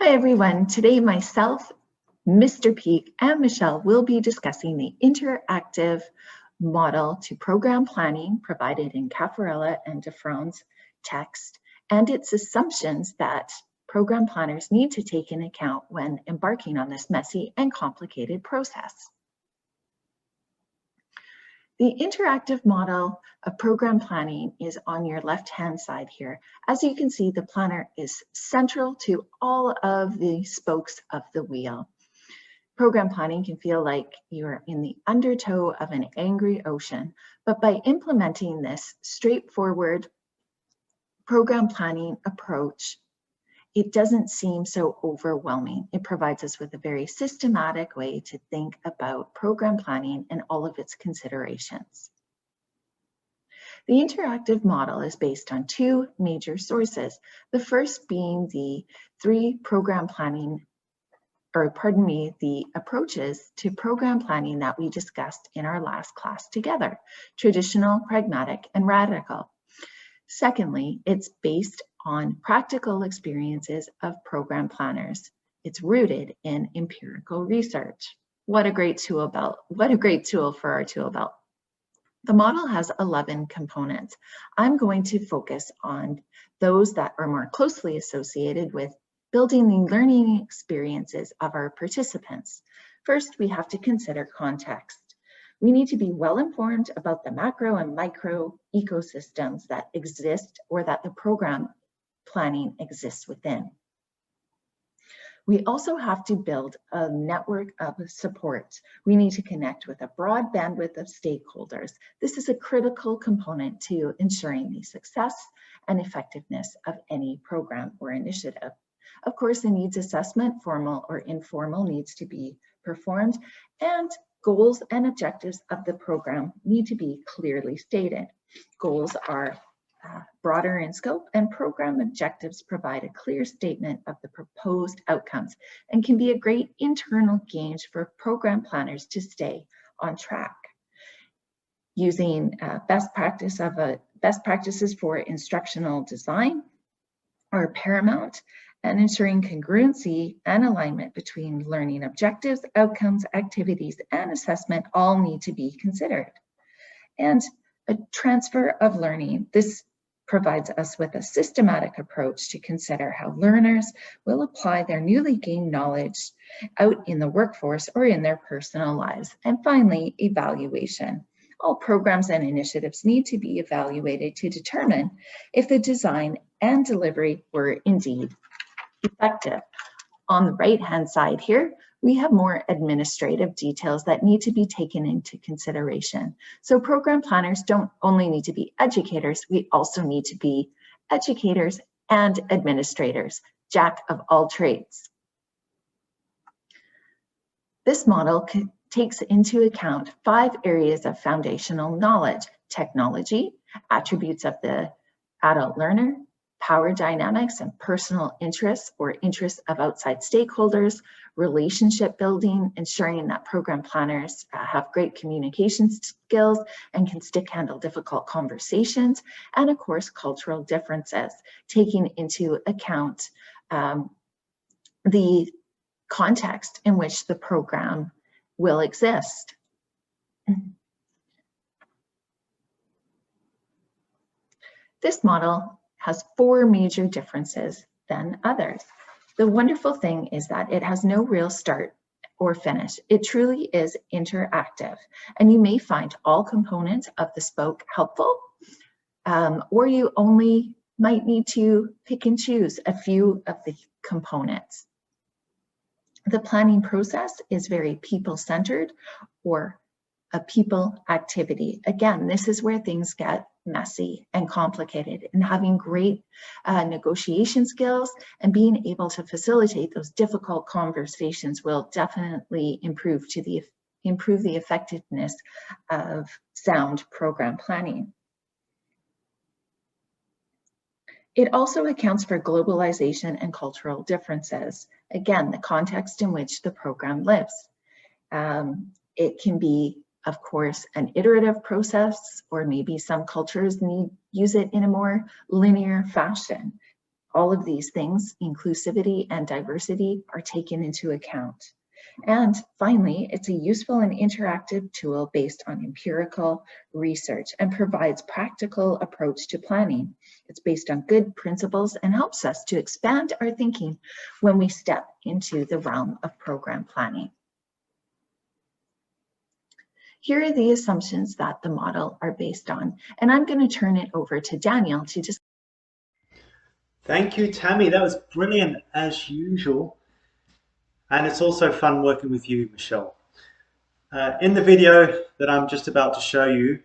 Hi everyone, today myself, Mr. Peak and Michelle will be discussing the interactive model to program planning provided in Caffarella and Defraud's text and its assumptions that program planners need to take into account when embarking on this messy and complicated process. The interactive model of program planning is on your left-hand side here. As you can see, the planner is central to all of the spokes of the wheel. Program planning can feel like you're in the undertow of an angry ocean, but by implementing this straightforward program planning approach, it doesn't seem so overwhelming. It provides us with a very systematic way to think about program planning and all of its considerations. The interactive model is based on two major sources. The first being the the approaches to program planning that we discussed in our last class together, traditional, pragmatic, and radical. Secondly, it's based on practical experiences of program planners. It's rooted in empirical research. What a great tool belt. What a great tool for our tool belt. The model has 11 components. I'm going to focus on those that are more closely associated with building the learning experiences of our participants. First, we have to consider context. We need to be well informed about the macro and micro ecosystems that exist or that the program planning exists within. We also have to build a network of support. We need to connect with a broad bandwidth of stakeholders. This is a critical component to ensuring the success and effectiveness of any program or initiative. Of course, the needs assessment, formal or informal, needs to be performed, and goals and objectives of the program need to be clearly stated. Goals are broader in scope, and program objectives provide a clear statement of the proposed outcomes and can be a great internal gauge for program planners to stay on track. Using best practices for instructional design are paramount, and ensuring congruency and alignment between learning objectives, outcomes, activities, and assessment all need to be considered. And a transfer of learning. This provides us with a systematic approach to consider how learners will apply their newly gained knowledge out in the workforce or in their personal lives. And finally, evaluation. All programs and initiatives need to be evaluated to determine if the design and delivery were indeed effective. On the right-hand side here, we have more administrative details that need to be taken into consideration. So program planners don't only need to be educators, we also need to be educators and administrators, jack of all trades. This model takes into account 5 areas of foundational knowledge: technology, attributes of the adult learner, power dynamics and personal interests or interests of outside stakeholders, relationship building, ensuring that program planners have great communication skills and can handle difficult conversations, and of course, cultural differences, taking into account the context in which the program will exist. This model has 4 major differences than others. The wonderful thing is that it has no real start or finish. It truly is interactive, and you may find all components of the spoke helpful, or you only might need to pick and choose a few of the components. The planning process is very people-centered or a people activity. Again, this is where things get messy and complicated, and having great negotiation skills and being able to facilitate those difficult conversations will definitely improve the effectiveness of sound program planning. It also accounts for globalization and cultural differences. Again, the context in which the program lives. It can be, of course, an iterative process, or maybe some cultures use it in a more linear fashion. All of these things, inclusivity and diversity, are taken into account. And finally, it's a useful and interactive tool based on empirical research and provides practical approach to planning. It's based on good principles and helps us to expand our thinking when we step into the realm of program planning. Here are the assumptions that the model are based on, and I'm going to turn it over to Daniel to just. Thank you, Tammy. That was brilliant as usual. And it's also fun working with you, Michelle. In the video that I'm just about to show you,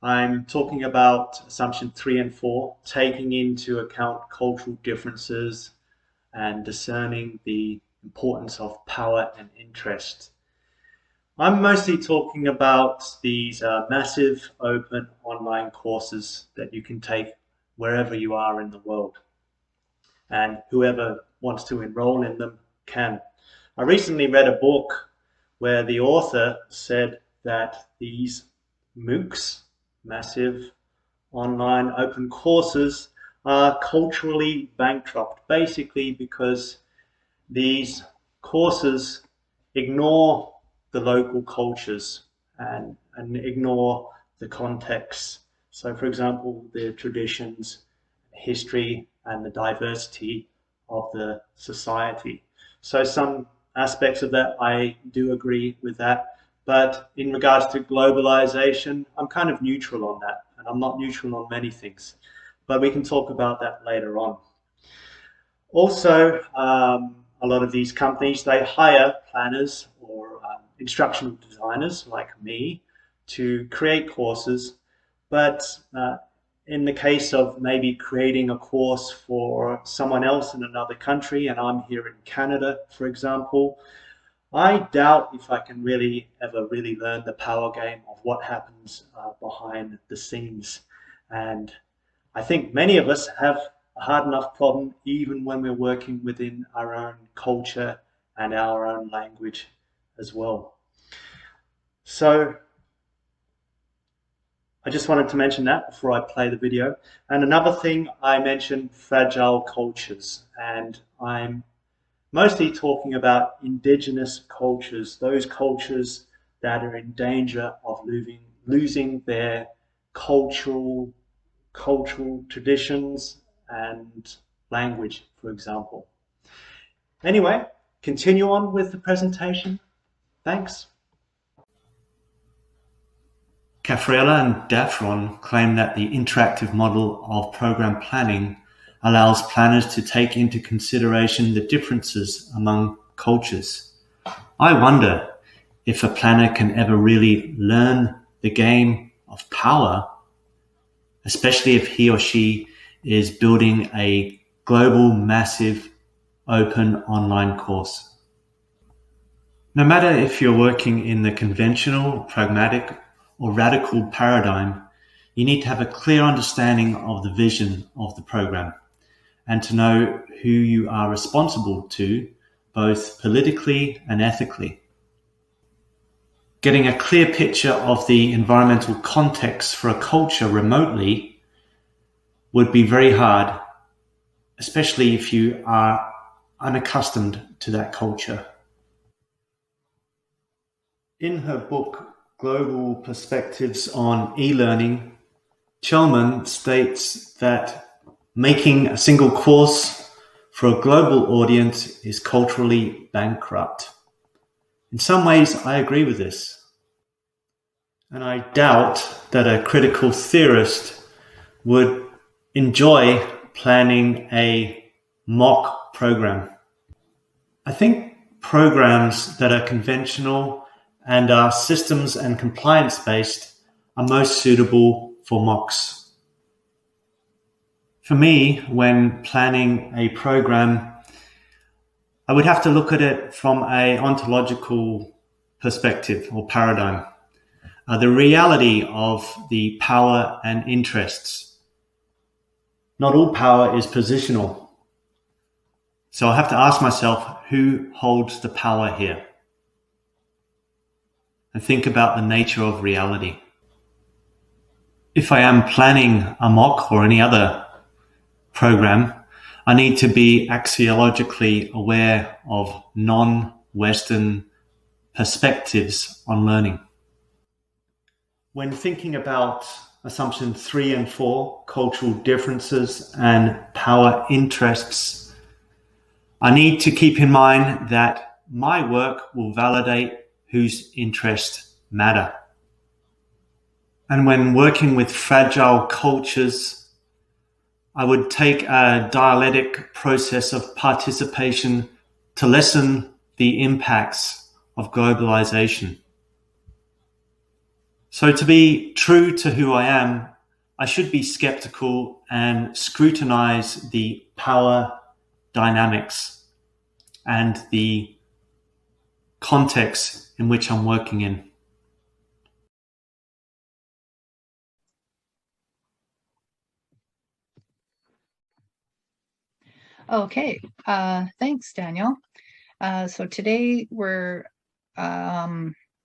I'm talking about assumption 3 and 4, taking into account cultural differences and discerning the importance of power and interest. I'm mostly talking about these massive open online courses that you can take wherever you are in the world. And whoever wants to enroll in them can. I recently read a book where the author said that these MOOCs, massive online open courses, are culturally bankrupt, basically because these courses ignore the local cultures and ignore the context. So for example, the traditions, history, and the diversity of the society. So some aspects of that, I do agree with that. But in regards to globalization, I'm kind of neutral on that. And I'm not neutral on many things. But we can talk about that later on. Also, a lot of these companies, they hire planners or instructional designers like me to create courses. But in the case of maybe creating a course for someone else in another country, and I'm here in Canada, for example, I doubt if I can ever really learn the power game of what happens behind the scenes. And I think many of us have a hard enough problem even when we're working within our own culture and our own language as well. So I just wanted to mention that before I play the video. And another thing, I mentioned fragile cultures, and I'm mostly talking about indigenous cultures, those cultures that are in danger of losing their cultural traditions and language, for example. Anyway, continue on with the presentation. Thanks. Caffarella and Daffron claim that the interactive model of program planning allows planners to take into consideration the differences among cultures. I wonder if a planner can ever really learn the game of power, especially if he or she is building a global, massive, open online course. No matter if you're working in the conventional, pragmatic, or radical paradigm, you need to have a clear understanding of the vision of the program and to know who you are responsible to, both politically and ethically. Getting a clear picture of the environmental context for a culture remotely would be very hard, especially if you are unaccustomed to that culture. In her book, Global Perspectives on E-Learning, Chelman states that making a single course for a global audience is culturally bankrupt. In some ways, I agree with this. And I doubt that a critical theorist would enjoy planning a mock program. I think programs that are conventional and are systems and compliance based are most suitable for mocks. For me, when planning a program, I would have to look at it from an ontological perspective or paradigm. The reality of the power and interests. Not all power is positional. So I have to ask myself, who holds the power here? And think about the nature of reality. If I am planning a mock or any other program, I need to be axiologically aware of non-Western perspectives on learning. When thinking about assumption 3 and 4, cultural differences and power interests, I need to keep in mind that my work will validate whose interests matter. And when working with fragile cultures, I would take a dialectic process of participation to lessen the impacts of globalization. So to be true to who I am, I should be skeptical and scrutinize the power dynamics and the context in which I'm working in. Okay, thanks, Daniel. So today we're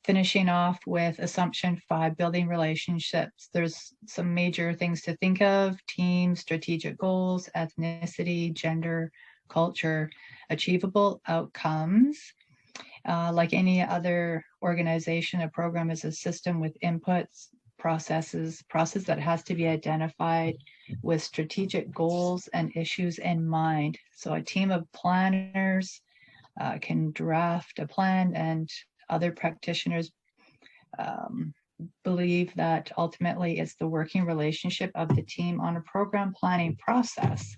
finishing off with assumption 5, building relationships. There's some major things to think of: team, strategic goals, ethnicity, gender, culture, achievable outcomes. Like any other organization, a program is a system with inputs, process that has to be identified with strategic goals and issues in mind. So a team of planners can draft a plan, and other practitioners believe that ultimately it's the working relationship of the team on a program planning process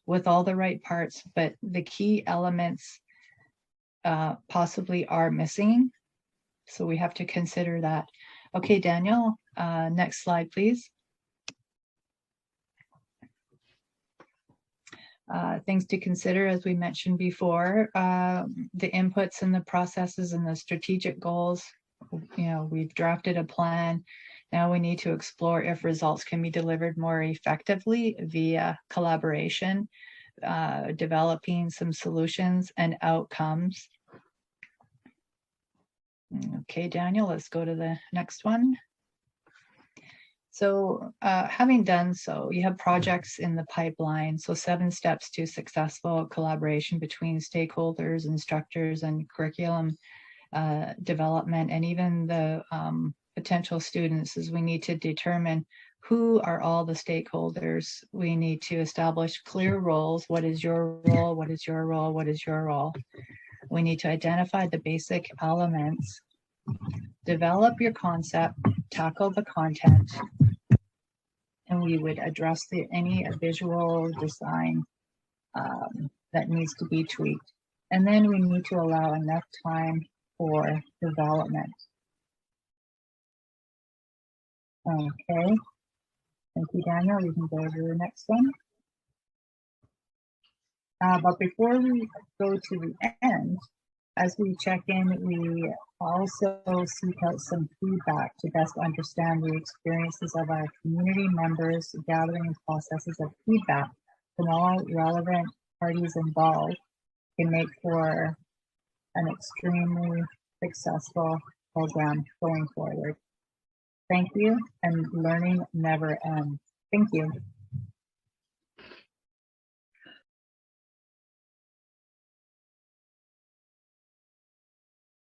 with all the right parts, but the key elements possibly are missing. So we have to consider that. Okay, Daniel, next slide, please. Things to consider, as we mentioned before, the inputs and the processes and the strategic goals. You know, we've drafted a plan. Now we need to explore if results can be delivered more effectively via collaboration, developing some solutions and outcomes. Okay, Daniel, let's go to the next one. So having done so, you have projects in the pipeline. So 7 steps to successful collaboration between stakeholders, instructors, and curriculum development, and even the potential students, is we need to determine who are all the stakeholders. We need to establish clear roles. What is your role? What is your role? What is your role? We need to identify the basic elements, develop your concept, tackle the content, and we would address any visual design that needs to be tweaked. And then we need to allow enough time for development. Okay, thank you, Daniel. We can go to the next one. But before we go to the end, as we check in, we also seek out some feedback to best understand the experiences of our community members, gathering processes of feedback from all relevant parties involved can make for an extremely successful program going forward. Thank you, and learning never ends. Thank you.